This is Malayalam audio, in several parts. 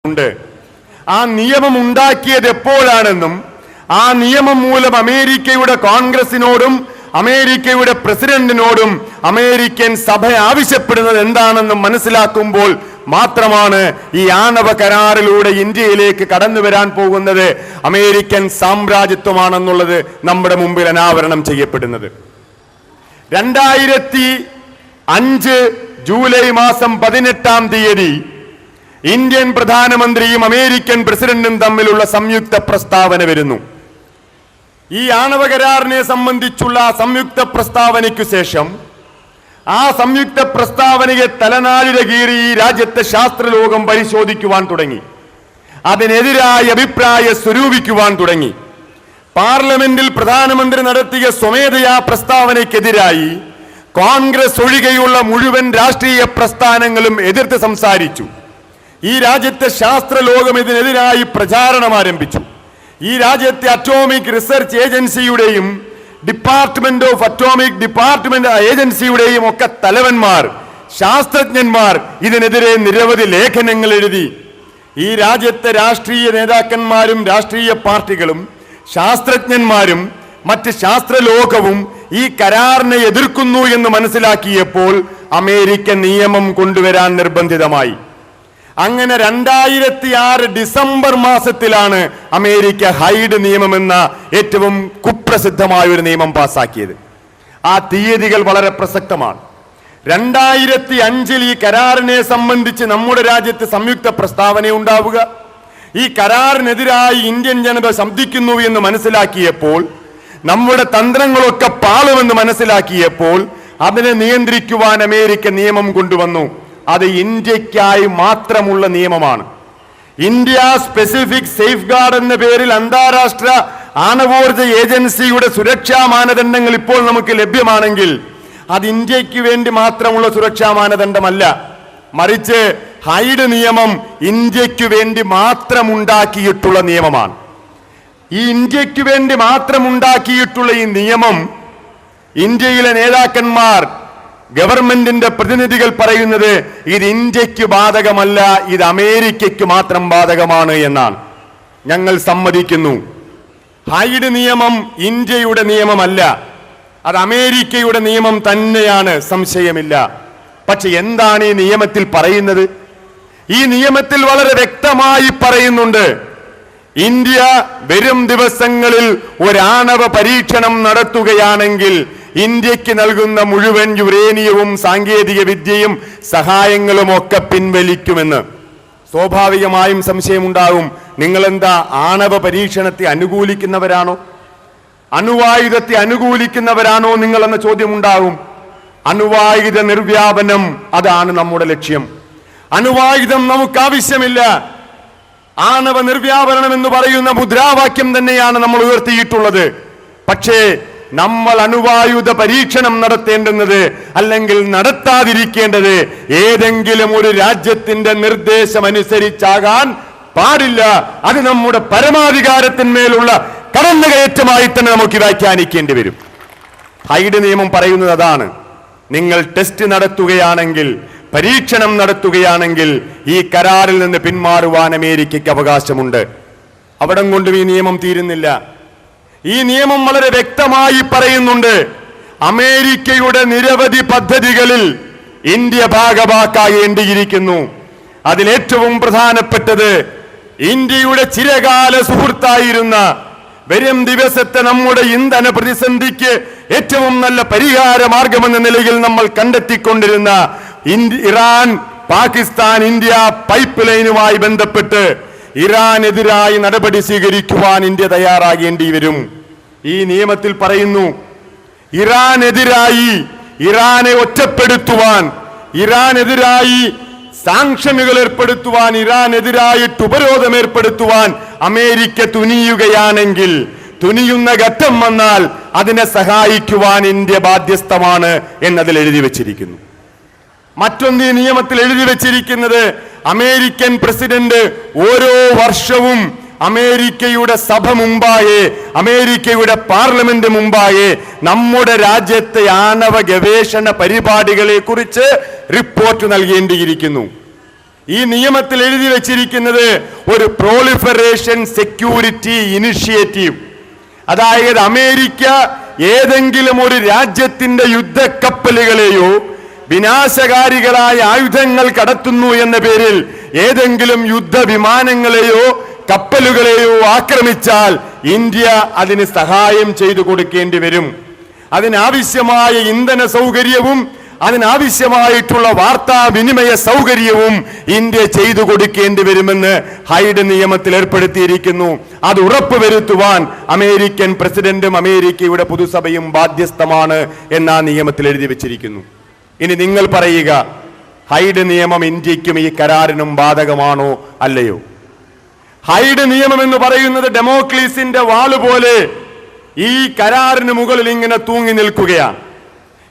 ഉണ്ട്. ആ നിയമം ഉണ്ടാക്കിയത് എപ്പോഴാണെന്നും ആ നിയമം മൂലം അമേരിക്കയുടെ കോൺഗ്രസിനോടും അമേരിക്കയുടെ പ്രസിഡന്റിനോടും അമേരിക്കൻ സഭ ആവശ്യപ്പെടുന്നത് എന്താണെന്നും മനസ്സിലാക്കുമ്പോൾ മാത്രമാണ് ഈ ആണവ കരാറിലൂടെ ഇന്ത്യയിലേക്ക് കടന്നു വരാൻ പോകുന്നത് അമേരിക്കൻ സാമ്രാജ്യത്വമാണെന്നുള്ളത് നമ്മുടെ മുമ്പിൽ അനാവരണം ചെയ്യപ്പെടുന്നത്. 2005 ജൂലൈ മാസം 18-ാം തീയതി ഇന്ത്യൻ പ്രധാനമന്ത്രിയും അമേരിക്കൻ പ്രസിഡന്റും തമ്മിലുള്ള സംയുക്ത പ്രസ്താവന വരുന്നു. ഈ ആണവ കരാറിനെ സംബന്ധിച്ചുള്ള സംയുക്ത പ്രസ്താവനയ്ക്കു ശേഷം ആ സംയുക്ത പ്രസ്താവനയെ തലനാരിഴ കീറി ഈ രാജ്യത്തെ ശാസ്ത്രലോകം പരിശോധിക്കുവാൻ തുടങ്ങി. അതിനെതിരായ അഭിപ്രായം സ്വരൂപിക്കുവാൻ തുടങ്ങി. പാർലമെന്റിൽ പ്രധാനമന്ത്രി നടത്തിയ സ്വമേധയാ പ്രസ്താവനയ്ക്കെതിരായി കോൺഗ്രസ് ഒഴികെയുള്ള മുഴുവൻ രാഷ്ട്രീയ പ്രസ്ഥാനങ്ങളും എതിർത്ത് സംസാരിച്ചു. ഈ രാജ്യത്തെ ശാസ്ത്രലോകം ഇതിനെതിരായി പ്രചാരണം ആരംഭിച്ചു. ഈ രാജ്യത്തെ അറ്റോമിക് റിസർച്ച് ഏജൻസിയുടെയും ഡിപ്പാർട്ട്മെന്റ് ഓഫ് അറ്റോമിക് ഡിപ്പാർട്ട്മെന്റ് ഏജൻസിയുടെയും ഒക്കെ തലവന്മാർ, ശാസ്ത്രജ്ഞന്മാർ ഇതിനെതിരെ നിരവധി ലേഖനങ്ങൾ എഴുതി. ഈ രാജ്യത്തെ രാഷ്ട്രീയ നേതാക്കന്മാരും രാഷ്ട്രീയ പാർട്ടികളും ശാസ്ത്രജ്ഞന്മാരും മറ്റ് ശാസ്ത്രലോകവും ഈ കരാറിനെ എതിർക്കുന്നു എന്ന് മനസ്സിലാക്കിയപ്പോൾ അമേരിക്ക നിയമം കൊണ്ടുവരാൻ നിർബന്ധിതമായി. അങ്ങനെ 2006 ഡിസംബർ മാസത്തിലാണ് അമേരിക്ക ഹൈഡ് നിയമം എന്ന ഏറ്റവും കുപ്രസിദ്ധമായ ഒരു നിയമം പാസാക്കിയത്. ആ തീയതികൾ വളരെ പ്രസക്തമാണ്. 2005 ഈ കരാറിനെ സംബന്ധിച്ച് നമ്മുടെ രാജ്യത്ത് സംയുക്ത പ്രസ്താവന ഉണ്ടാവുക, ഈ കരാറിനെതിരായി ഇന്ത്യൻ ജനത ശബ്ദിക്കുന്നു എന്ന് മനസ്സിലാക്കിയപ്പോൾ, നമ്മുടെ തന്ത്രങ്ങളൊക്കെ പാളുമെന്ന് മനസ്സിലാക്കിയപ്പോൾ അതിനെ നിയന്ത്രിക്കുവാൻ അമേരിക്ക നിയമം കൊണ്ടുവന്നു. അത് ഇന്ത്യക്കായി മാത്രമുള്ള നിയമമാണ്. ഇന്ത്യ സ്പെസിഫിക് സേഫ് ഗാർഡ് എന്ന പേരിൽ അന്താരാഷ്ട്ര ആണവോർജ ഏജൻസിയുടെ സുരക്ഷാ മാനദണ്ഡങ്ങൾ ഇപ്പോൾ നമുക്ക് ലഭ്യമാണെങ്കിൽ അത് ഇന്ത്യക്ക് വേണ്ടി മാത്രമുള്ള സുരക്ഷാ മാനദണ്ഡമല്ല, മറിച്ച് ഹൈഡ് നിയമം ഇന്ത്യക്ക് വേണ്ടി മാത്രമുണ്ടാക്കിയിട്ടുള്ള നിയമമാണ്. ഈ ഇന്ത്യക്ക് വേണ്ടി മാത്രമുണ്ടാക്കിയിട്ടുള്ള ഈ നിയമം ഇന്ത്യയിലെ നേതാക്കന്മാർ, ഗവൺമെന്റിന്റെ പ്രതിനിധികൾ പറയുന്നത് ഇത് ഇന്ത്യക്ക് ബാധകമല്ല, ഇത് അമേരിക്കയ്ക്ക് മാത്രം ബാധകമാണ് എന്നാണ്. ഞങ്ങൾ സമ്മതിക്കുന്നു, ഹൈഡ് നിയമം ഇന്ത്യയുടെ നിയമമല്ല, അത് അമേരിക്കയുടെ നിയമം തന്നെയാണ്, സംശയമില്ല. പക്ഷെ എന്താണ് ഈ നിയമത്തിൽ പറയുന്നത്? ഈ നിയമത്തിൽ വളരെ വ്യക്തമായി പറയുന്നുണ്ട്, ഇന്ത്യ വരും ദിവസങ്ങളിൽ ഒരു ആണവ പരീക്ഷണം നടത്തുകയാണെങ്കിൽ ഇന്ത്യക്ക് നൽകുന്ന മുഴുവൻ യുറേനിയവും സാങ്കേതിക വിദ്യയും സഹായങ്ങളും ഒക്കെ പിൻവലിക്കുമെന്ന്. സ്വാഭാവികമായും സംശയമുണ്ടാകും, നിങ്ങളെന്താ ആണവ പരീക്ഷണത്തെ അനുകൂലിക്കുന്നവരാണോ, അണുവായുധത്തെ അനുകൂലിക്കുന്നവരാണോ നിങ്ങളെന്ന ചോദ്യമുണ്ടാകും. അണുവായുധ നിർവ്യാപനം, അതാണ് നമ്മുടെ ലക്ഷ്യം. അണുവായുധം നമുക്ക് ആവശ്യമില്ല. ആണവ നിർവ്യാപനം എന്ന് പറയുന്ന മുദ്രാവാക്യം തന്നെയാണ് നമ്മൾ ഉയർത്തിയിട്ടുള്ളത്. പക്ഷേ നമ്മൾ അണുവായുധ പരീക്ഷണം നടത്തേണ്ടുന്നത്, അല്ലെങ്കിൽ നടത്താതിരിക്കേണ്ടത് ഏതെങ്കിലും ഒരു രാജ്യത്തിന്റെ നിർദ്ദേശം അനുസരിച്ചാകാൻ പാടില്ല. അത് നമ്മുടെ പരമാധികാരത്തിന്മേലുള്ള കടന്നുകയറ്റമായി തന്നെ നമുക്ക് വ്യാഖ്യാനിക്കേണ്ടി വരും. ഹൈഡ് നിയമം പറയുന്നത് അതാണ്. നിങ്ങൾ ടെസ്റ്റ് നടത്തുകയാണെങ്കിൽ, പരീക്ഷണം നടത്തുകയാണെങ്കിൽ ഈ കരാറിൽ നിന്ന് പിന്മാറുവാൻ അമേരിക്കയ്ക്ക് അവകാശമുണ്ട്. അവിടം കൊണ്ടും ഈ നിയമം തീരുന്നില്ല. ഈ നിയമം വളരെ വ്യക്തമായി പറയുന്നുണ്ട്, അമേരിക്കയുടെ നിരവധി പദ്ധതികളിൽ ഇന്ത്യ ഭാഗവാക്കാകേണ്ടിയിരിക്കുന്നു. അതിലേറ്റവും പ്രധാനപ്പെട്ടത് ഇന്ത്യയുടെ ചിരകാല സുഹൃത്തായിരുന്ന, വരും ദിവസത്തെ നമ്മുടെ ഇന്ധന പ്രതിസന്ധിക്ക് ഏറ്റവും നല്ല പരിഹാര മാർഗമെന്ന നിലയിൽ നമ്മൾ കണ്ടെത്തിക്കൊണ്ടിരുന്ന ഇറാൻ പാകിസ്ഥാൻ ഇന്ത്യ പൈപ്പ് ലൈനുമായി ബന്ധപ്പെട്ട് ഇറാനെതിരായി നടപടി സ്വീകരിക്കുവാൻ ഇന്ത്യ തയ്യാറാകേണ്ടി വരും. ഈ നിയമത്തിൽ പറയുന്നു, ഇറാനെതിരായി, ഇറാനെ ഒറ്റപ്പെടുത്തുവാൻ, ഇറാനെതിരായി സാങ്ഷനുകൾ ഏർപ്പെടുത്തുവാൻ, ഇറാനെതിരായിട്ട് ഉപരോധം ഏർപ്പെടുത്തുവാൻ അമേരിക്ക തുനിയുകയാണെങ്കിൽ, തുനിയുന്ന ഘട്ടം വന്നാൽ അതിനെ സഹായിക്കുവാൻ ഇന്ത്യ ബാധ്യസ്ഥമാണ് എന്നതിൽ എഴുതി വച്ചിരിക്കുന്നു. മറ്റൊന്ന് ഈ നിയമത്തിൽ എഴുതി വച്ചിരിക്കുന്നത്, അമേരിക്കൻ പ്രസിഡന്റ് ഓരോ വർഷവും അമേരിക്കയുടെ സഭ മുമ്പാകെ, അമേരിക്കയുടെ പാർലമെന്റ് മുമ്പാകെ നമ്മുടെ രാജ്യത്തെ ആണവ ഗവേഷണ പരിപാടികളെ കുറിച്ച് റിപ്പോർട്ട് നൽകേണ്ടിയിരിക്കുന്നു. ഈ നിയമത്തിൽ എഴുതി വെച്ചിരിക്കുന്നത് ഒരു പ്രോളിഫറേഷൻ സെക്യൂരിറ്റി ഇനിഷ്യേറ്റീവ്. അതായത് അമേരിക്ക ഏതെങ്കിലും ഒരു രാജ്യത്തിന്റെ യുദ്ധക്കപ്പലുകളെയോ വിനാശകാരികളായ ആയുധങ്ങൾ കടത്തുന്നു എന്ന പേരിൽ ഏതെങ്കിലും യുദ്ധവിമാനങ്ങളെയോ കപ്പലുകളെയോ ആക്രമിച്ചാൽ ഇന്ത്യ അതിന് സഹായം ചെയ്തു കൊടുക്കേണ്ടി വരും. അതിനാവശ്യമായ ഇന്ധന സൗകര്യവും അതിനാവശ്യമായിട്ടുള്ള വാർത്താവിനിമയ സൗകര്യവും ഇന്ത്യ ചെയ്തു കൊടുക്കേണ്ടി വരുമെന്ന് ഹൈഡ് നിയമത്തിൽ ഏർപ്പെടുത്തിയിരിക്കുന്നു. അത് ഉറപ്പുവരുത്തുവാൻ അമേരിക്കൻ പ്രസിഡന്റും അമേരിക്കയുടെ പൊതുസഭയും ബാധ്യസ്ഥമാണ് എന്ന നിയമത്തിൽ എഴുതി വെച്ചിരിക്കുന്നു. ഇനി നിങ്ങൾ പറയുക, ഹൈഡ് നിയമം ഇന്ത്യക്കും ഈ കരാറിനും ബാധകമാണോ അല്ലയോ? ഹൈഡ് നിയമം എന്ന് പറയുന്നത് ഡെമോക്ലീസിന്റെ വാള് പോലെ ഈ കരാറിന് മുകളിൽ ഇങ്ങനെ തൂങ്ങി നിൽക്കുകയാണ്.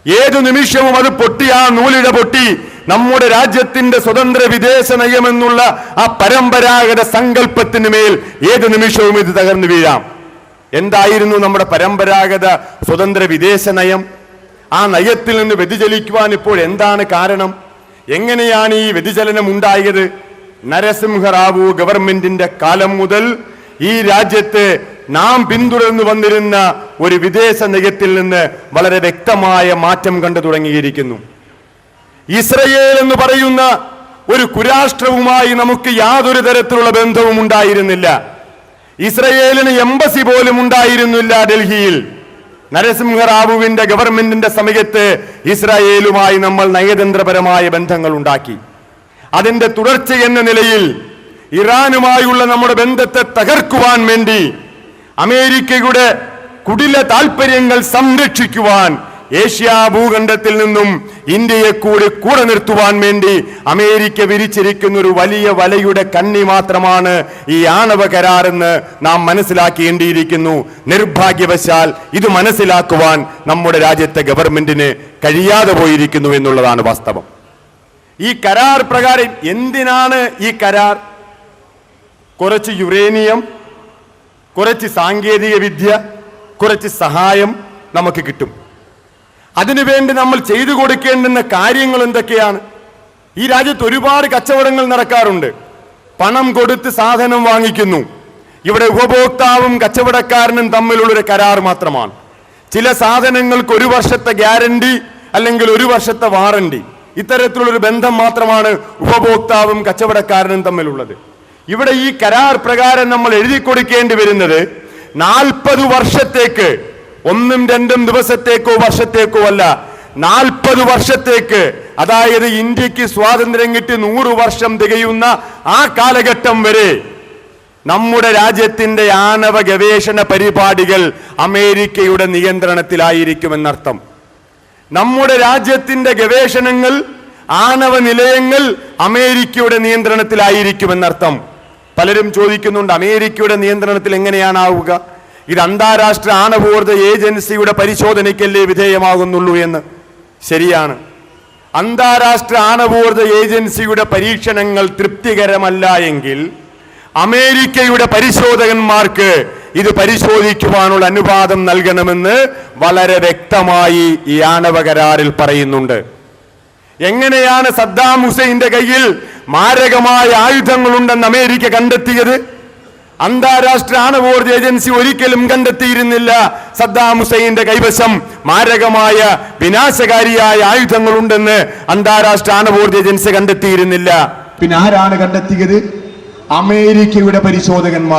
ഏതു നിമിഷവും അത് പൊട്ടി, ആ നൂലിഴ പൊട്ടി നമ്മുടെ രാജ്യത്തിന്റെ സ്വതന്ത്ര വിദേശ നയമെന്നുള്ള ആ പരമ്പരാഗത സങ്കല്പത്തിന് മേൽ ഏതു നിമിഷവും ഇത് തകർന്നു വീഴാം. എന്തായിരുന്നു നമ്മുടെ പരമ്പരാഗത സ്വതന്ത്ര വിദേശ നയം? ആ നയത്തിൽ നിന്ന് വ്യതിചലിക്കുവാൻ ഇപ്പോൾ എന്താണ് കാരണം? എങ്ങനെയാണ് ഈ വ്യതിചലനം ഉണ്ടായത്? നരസിംഹറാവു ഗവൺമെന്റിന്റെ കാലം മുതൽ ഈ രാജ്യത്ത് നാം പിന്തുടർന്നു വന്നിരുന്ന ഒരു വിദേശ നയത്തിൽ നിന്ന് വളരെ വ്യക്തമായ മാറ്റം കണ്ടു തുടങ്ങിയിരിക്കുന്നു. ഇസ്രയേൽ എന്ന് പറയുന്ന ഒരു കുരാഷ്ട്രവുമായി നമുക്ക് യാതൊരു തരത്തിലുള്ള ബന്ധവും ഉണ്ടായിരുന്നില്ല. ഇസ്രയേലിന് എംബസി പോലും ഉണ്ടായിരുന്നില്ല ഡൽഹിയിൽ. നരസിംഹറാവുവിന്റെ ഗവൺമെന്റിന്റെ സമയത്ത് ഇസ്രായേലുമായി നമ്മൾ നയതന്ത്രപരമായ ബന്ധങ്ങൾ ഉണ്ടാക്കി. അതിന്റെ തുടർച്ച എന്ന നിലയിൽ ഇറാനുമായുള്ള നമ്മുടെ ബന്ധത്തെ തകർക്കുവാൻ വേണ്ടി അമേരിക്കയുടെ കുടില താൽപര്യങ്ങൾ സംരക്ഷിക്കുവാൻ ഏഷ്യ ഭൂഖണ്ഡത്തിൽ നിന്നും ഇന്ത്യയെ കൂടെ നിർത്തുവാൻ വേണ്ടി അമേരിക്ക വിരിച്ചിരിക്കുന്ന ഒരു വലിയ വലയുടെ കണ്ണി മാത്രമാണ് ഈ ആണവ കരാറെന്ന് നാം മനസ്സിലാക്കേണ്ടിയിരിക്കുന്നു. നിർഭാഗ്യവശാൽ ഇത് മനസ്സിലാക്കുവാൻ നമ്മുടെ രാജ്യത്തെ ഗവൺമെന്റിന് കഴിയാതെ പോയിരിക്കുന്നു എന്നുള്ളതാണ് വാസ്തവം. ഈ കരാർ പ്രകാരം എന്തിനാണ് ഈ കരാർ? കുറച്ച് യുറേനിയം, കുറച്ച് സാങ്കേതിക വിദ്യ, കുറച്ച് സഹായം നമുക്ക് കിട്ടും. അതിനുവേണ്ടി നമ്മൾ ചെയ്തു കൊടുക്കേണ്ടുന്ന കാര്യങ്ങൾ എന്തൊക്കെയാണ്? ഈ രാജ്യത്ത് ഒരുപാട് കച്ചവടങ്ങൾ നടക്കാറുണ്ട്. പണം കൊടുത്ത് സാധനം വാങ്ങിക്കുന്നു. ഇവിടെ ഉപഭോക്താവും കച്ചവടക്കാരനും തമ്മിലുള്ളൊരു കരാർ മാത്രമാണ്. ചില സാധനങ്ങൾക്ക് 1 വർഷത്തെ ഗ്യാരണ്ടി അല്ലെങ്കിൽ 1 വർഷത്തെ വാറണ്ടി, ഇത്തരത്തിലുള്ളൊരു ബന്ധം മാത്രമാണ് ഉപഭോക്താവും കച്ചവടക്കാരനും തമ്മിലുള്ളത്. ഇവിടെ ഈ കരാർ പ്രകാരം നമ്മൾ എഴുതി കൊടുക്കേണ്ടി വരുന്നത് 40 വർഷത്തേക്ക്, 1-2 ദിവസത്തേക്കോ വർഷത്തേക്കോ അല്ല, 40 വർഷത്തേക്ക്. അതായത് ഇന്ത്യക്ക് സ്വാതന്ത്ര്യം കിട്ടി 100 വർഷം തികയുന്ന ആ കാലഘട്ടം വരെ നമ്മുടെ രാജ്യത്തിന്റെ ആണവ ഗവേഷണ പരിപാടികൾ അമേരിക്കയുടെ നിയന്ത്രണത്തിലായിരിക്കുമെന്നർത്ഥം. നമ്മുടെ രാജ്യത്തിന്റെ ഗവേഷണങ്ങൾ, ആണവ നിലയങ്ങൾ അമേരിക്കയുടെ നിയന്ത്രണത്തിലായിരിക്കുമെന്നർത്ഥം. പലരും ചോദിക്കുന്നുണ്ട്, അമേരിക്കയുടെ നിയന്ത്രണത്തിൽ എങ്ങനെയാണാവുക? ഇത് അന്താരാഷ്ട്ര ആണവോർജ ഏജൻസിയുടെ പരിശോധനയ്ക്കല്ലേ വിധേയമാകുന്നുള്ളൂ എന്ന്. ശരിയാണ്, അന്താരാഷ്ട്ര ആണവോർജ ഏജൻസിയുടെ പരീക്ഷണങ്ങൾ തൃപ്തികരമല്ല എങ്കിൽ അമേരിക്കയുടെ പരിശോധകന്മാർക്ക് ഇത് പരിശോധിക്കുവാനുള്ള അനുവാദം നൽകണമെന്ന് വളരെ വ്യക്തമായി ഈ ആണവ കരാറിൽ പറയുന്നുണ്ട്. എങ്ങനെയാണ് സദ്ദാം ഹുസൈന്റെ കയ്യിൽ മാരകമായ ആയുധങ്ങളുണ്ടെന്ന് അമേരിക്ക കണ്ടെത്തിയത്? അന്താരാഷ്ട്ര ആണവോർജ ഏജൻസി ഒരിക്കലും കണ്ടെത്തിയിരുന്നില്ല സദ്ദാം ഹുസൈന്റെ കൈവശം മാരകമായ വിനാശകാരിയായ ആയുധങ്ങളുണ്ടെന്ന്. അന്താരാഷ്ട്ര ആണവോർജ ഏജൻസി കണ്ടെത്തിയിരുന്നില്ല. പിന്നെ ആരാണ് കണ്ടെത്തിയത്? അമേരിക്കയുടെ പരിശോധകന്മാർ.